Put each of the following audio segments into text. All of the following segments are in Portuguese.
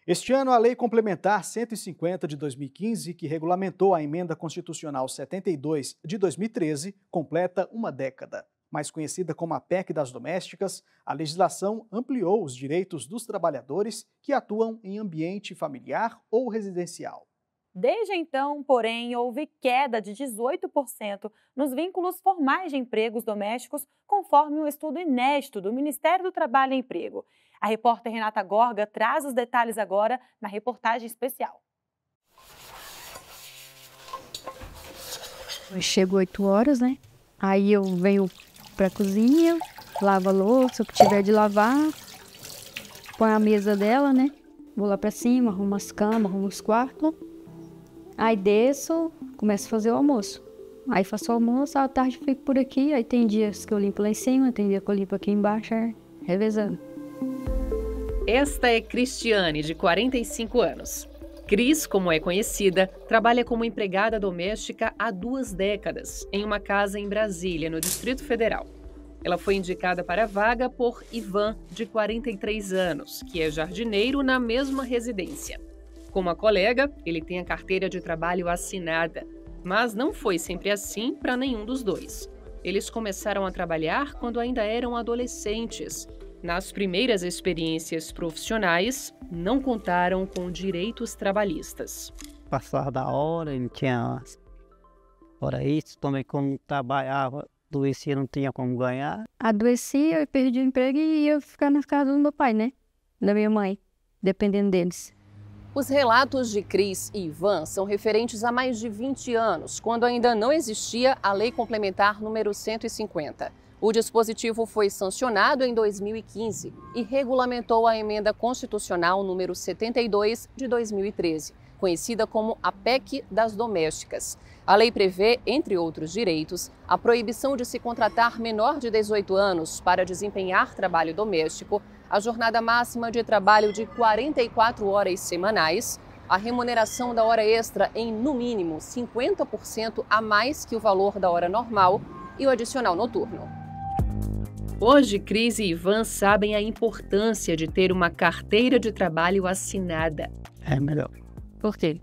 Este ano, a Lei Complementar 150 de 2015, que regulamentou a Emenda Constitucional 72 de 2013, completa uma década. Mais conhecida como a PEC das Domésticas, a legislação ampliou os direitos dos trabalhadores que atuam em ambiente familiar ou residencial. Desde então, porém, houve queda de 18% nos vínculos formais de empregos domésticos, conforme um estudo inédito do Ministério do Trabalho e Emprego. A repórter Renata Gorga traz os detalhes agora na reportagem especial. Eu chego 8 horas, né? Aí eu venho pra cozinha, lavo a louça, o que tiver de lavar, põe a mesa dela, né? Vou lá pra cima, arrumo as camas, arrumo os quartos. Aí desço, começo a fazer o almoço. Aí faço o almoço, à tarde fico por aqui. Aí tem dias que eu limpo lá em cima, tem dia que eu limpo aqui embaixo, revezando. Esta é Cristiane, de 45 anos. Cris, como é conhecida, trabalha como empregada doméstica há 2 décadas, em uma casa em Brasília, no Distrito Federal. Ela foi indicada para a vaga por Ivan, de 43 anos, que é jardineiro na mesma residência. Como a colega, ele tem a carteira de trabalho assinada, mas não foi sempre assim para nenhum dos dois. Eles começaram a trabalhar quando ainda eram adolescentes. Nas primeiras experiências profissionais, não contaram com direitos trabalhistas. Passava da hora, não tinha hora isso, também como trabalhava, adoecia, não tinha como ganhar. Adoeci, eu perdi o emprego e ia ficar na casa do meu pai, né? Da minha mãe, dependendo deles. Os relatos de Cris e Ivan são referentes a mais de 20 anos, quando ainda não existia a Lei Complementar número 150. O dispositivo foi sancionado em 2015 e regulamentou a Emenda Constitucional número 72 de 2013, conhecida como a PEC das Domésticas. A lei prevê, entre outros direitos, a proibição de se contratar menor de 18 anos para desempenhar trabalho doméstico, a jornada máxima de trabalho de 44 horas semanais, a remuneração da hora extra em, no mínimo, 50% a mais que o valor da hora normal e o adicional noturno. Hoje, Cris e Ivan sabem a importância de ter uma carteira de trabalho assinada. É melhor. Por quê?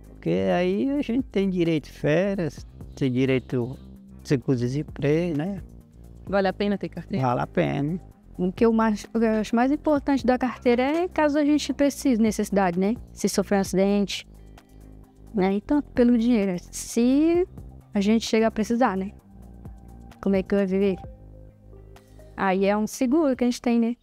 Porque aí a gente tem direito de férias, tem direito de seguro-desemprego, né? Vale a pena ter carteira? Vale a pena. O que eu acho mais importante da carteira é caso a gente precise, necessidade, né? Se sofrer um acidente, né? Então, pelo dinheiro, se a gente chegar a precisar, né? Como é que vai viver? Aí é um seguro que a gente tem, né?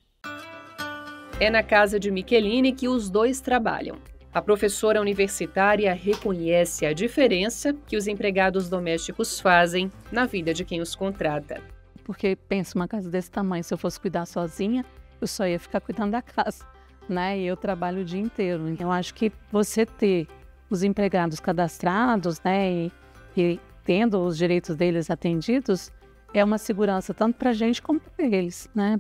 É na casa de Micheline que os dois trabalham. A professora universitária reconhece a diferença que os empregados domésticos fazem na vida de quem os contrata. Porque pensa, uma casa desse tamanho, se eu fosse cuidar sozinha, eu só ia ficar cuidando da casa, né? E eu trabalho o dia inteiro. Então, eu acho que você ter os empregados cadastrados, né, e tendo os direitos deles atendidos, é uma segurança tanto para a gente como para eles, né?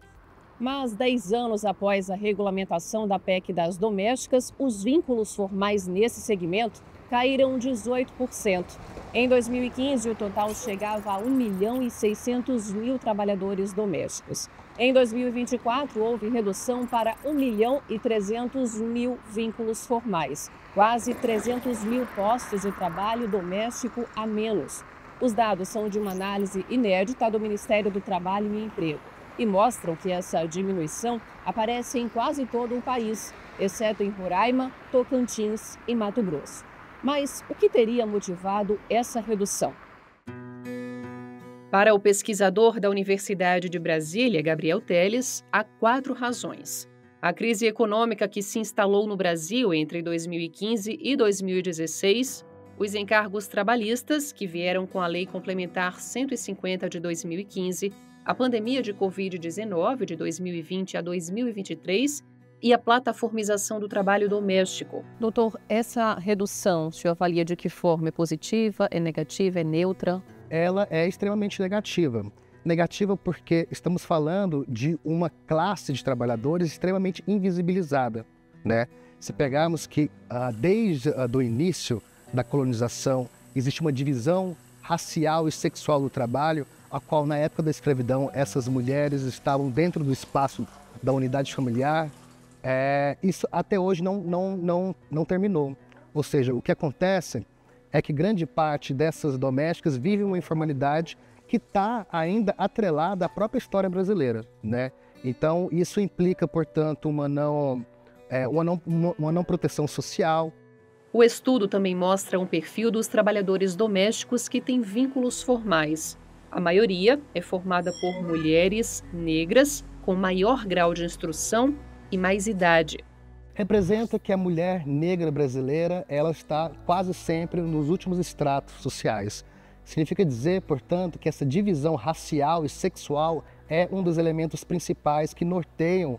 Mas 10 anos após a regulamentação da PEC das domésticas, os vínculos formais nesse segmento caíram 18%. Em 2015, o total chegava a 1.600.000 trabalhadores domésticos. Em 2024, houve redução para 1.300.000 vínculos formais, quase 300.000 postos de trabalho doméstico a menos. Os dados são de uma análise inédita do Ministério do Trabalho e Emprego e mostram que essa diminuição aparece em quase todo o país, exceto em Roraima, Tocantins e Mato Grosso. Mas o que teria motivado essa redução? Para o pesquisador da Universidade de Brasília, Gabriel Teles, há 4 razões. A crise econômica que se instalou no Brasil entre 2015 e 2016, os encargos trabalhistas que vieram com a Lei Complementar 150 de 2015, a pandemia de Covid-19 de 2020 a 2023 e a plataformização do trabalho doméstico. Doutor, essa redução, o senhor avalia de que forma? É positiva, é negativa, é neutra? Ela é extremamente negativa. Negativa porque estamos falando de uma classe de trabalhadores extremamente invisibilizada, né? Se pegarmos que desde o início da colonização existe uma divisão racial e sexual do trabalho, a qual na época da escravidão essas mulheres estavam dentro do espaço da unidade familiar, isso até hoje não terminou. Ou seja, o que acontece é que grande parte dessas domésticas vive uma informalidade que está ainda atrelada à própria história brasileira, né? Então, isso implica, portanto, uma não proteção social. O estudo também mostra um perfil dos trabalhadores domésticos que têm vínculos formais. A maioria é formada por mulheres negras com maior grau de instrução e mais idade. Representa que a mulher negra brasileira ela está quase sempre nos últimos estratos sociais. Significa dizer, portanto, que essa divisão racial e sexual é um dos elementos principais que norteiam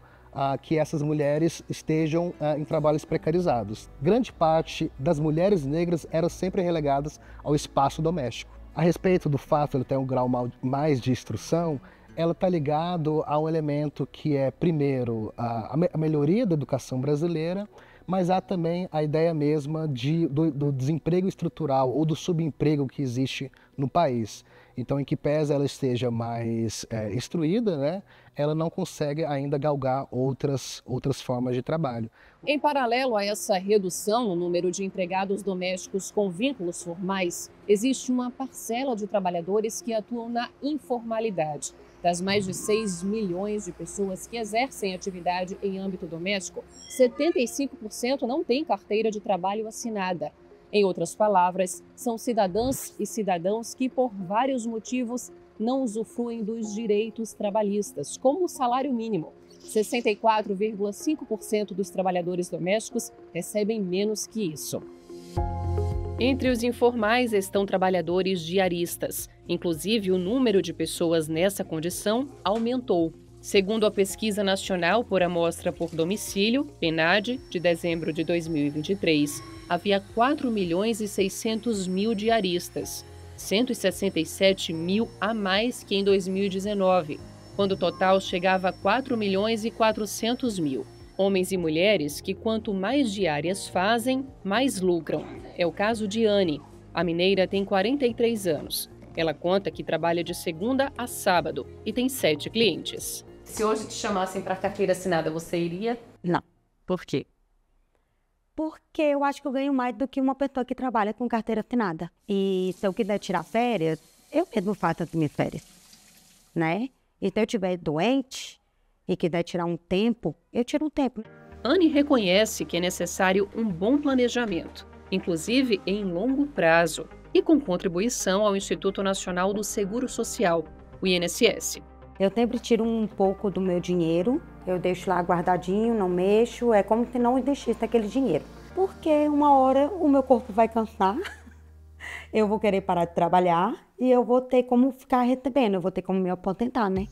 que essas mulheres estejam em trabalhos precarizados. Grande parte das mulheres negras eram sempre relegadas ao espaço doméstico. A respeito do fato de ela ter um grau mais de instrução, ela está ligado a um elemento que é, primeiro, a melhoria da educação brasileira, mas há também a ideia mesma do desemprego estrutural ou do subemprego que existe no país. Então, em que pese ela esteja mais instruída, né, ela não consegue ainda galgar outras formas de trabalho. Em paralelo a essa redução no número de empregados domésticos com vínculos formais, existe uma parcela de trabalhadores que atuam na informalidade. Das mais de 6 milhões de pessoas que exercem atividade em âmbito doméstico, 75% não têm carteira de trabalho assinada. Em outras palavras, são cidadãs e cidadãos que, por vários motivos, não usufruem dos direitos trabalhistas, como o salário mínimo. 64,5% dos trabalhadores domésticos recebem menos que isso. Entre os informais estão trabalhadores diaristas. Inclusive, o número de pessoas nessa condição aumentou. Segundo a Pesquisa Nacional por Amostra por Domicílio, PNAD, de dezembro de 2023, havia 4.600.000 diaristas, 167 mil a mais que em 2019, quando o total chegava a 4.400.000. Homens e mulheres que, quanto mais diárias fazem, mais lucram. É o caso de Anne. A mineira tem 43 anos. Ela conta que trabalha de segunda a sábado e tem 7 clientes. Se hoje te chamassem para carteira assinada, você iria? Não. Por quê? Porque eu acho que eu ganho mais do que uma pessoa que trabalha com carteira assinada. E se eu quiser tirar férias, eu mesmo faço as minhas férias, né? E se eu estiver doente e quiser tirar um tempo, eu tiro um tempo. Anne reconhece que é necessário um bom planejamento, inclusive em longo prazo, e com contribuição ao Instituto Nacional do Seguro Social, o INSS. Eu sempre tiro um pouco do meu dinheiro, eu deixo lá guardadinho, não mexo, é como se não existisse aquele dinheiro. Porque uma hora o meu corpo vai cansar, eu vou querer parar de trabalhar e eu vou ter como ficar recebendo, eu vou ter como me aposentar, né?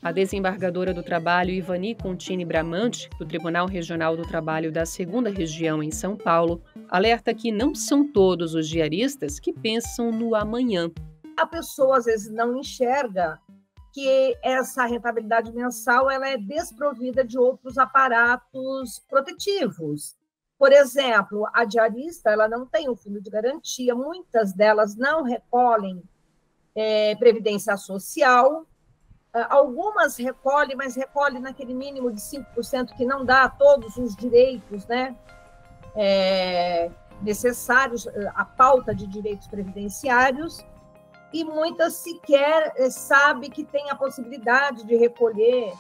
A desembargadora do Trabalho, Ivani Contini Bramante, do Tribunal Regional do Trabalho da 2ª Região em São Paulo, alerta que não são todos os diaristas que pensam no amanhã. A pessoa, às vezes, não enxerga que essa rentabilidade mensal ela é desprovida de outros aparatos protetivos. Por exemplo, a diarista ela não tem um fundo de garantia, muitas delas não recolhem previdência social. Algumas recolhem, mas recolhem naquele mínimo de 5% que não dá todos os direitos, né, necessários, a pauta de direitos previdenciários, e muitas sequer sabem que tem a possibilidade de recolher.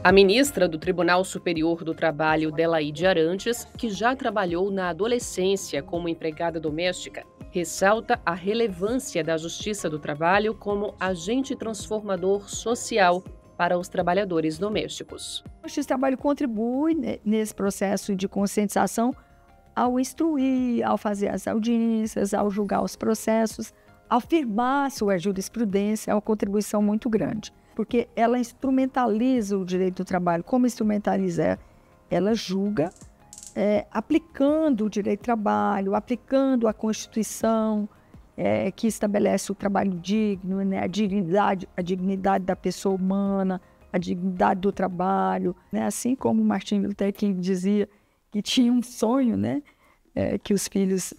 A ministra do Tribunal Superior do Trabalho, Delaide Arantes, que já trabalhou na adolescência como empregada doméstica, ressalta a relevância da Justiça do Trabalho como agente transformador social para os trabalhadores domésticos. A Justiça do Trabalho contribui nesse processo de conscientização ao instruir, ao fazer as audiências, ao julgar os processos, ao firmar sua jurisprudência, é uma contribuição muito grande, porque ela instrumentaliza o direito do trabalho. Como instrumentaliza? Ela julga aplicando o direito do trabalho, aplicando a Constituição, que estabelece o trabalho digno, né? a dignidade da pessoa humana, a dignidade do trabalho, né? Assim como Martin Luther King dizia que tinha um sonho, né? Que os filhos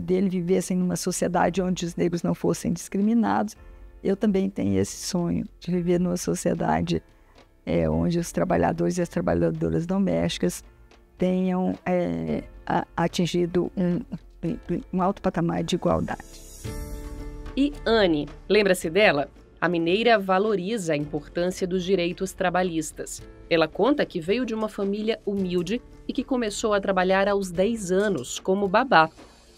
dele vivessem numa sociedade onde os negros não fossem discriminados. Eu também tenho esse sonho de viver numa sociedade onde os trabalhadores e as trabalhadoras domésticas tenham atingido um alto patamar de igualdade. E Anne, lembra-se dela? A mineira valoriza a importância dos direitos trabalhistas. Ela conta que veio de uma família humilde e que começou a trabalhar aos 10 anos como babá.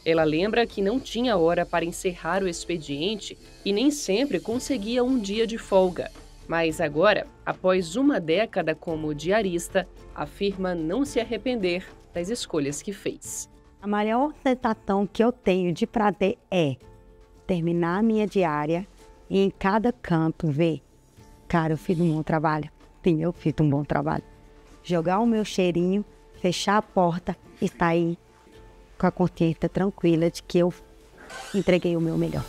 Ela lembra que não tinha hora para encerrar o expediente e nem sempre conseguia um dia de folga. Mas agora, após uma década como diarista, afirma não se arrepender das escolhas que fez. A maior sensação que eu tenho de prazer é terminar a minha diária e em cada canto ver, cara, eu fiz um bom trabalho. Sim, eu fiz um bom trabalho. Jogar o meu cheirinho, fechar a porta e sair com a consciência tranquila de que eu entreguei o meu melhor.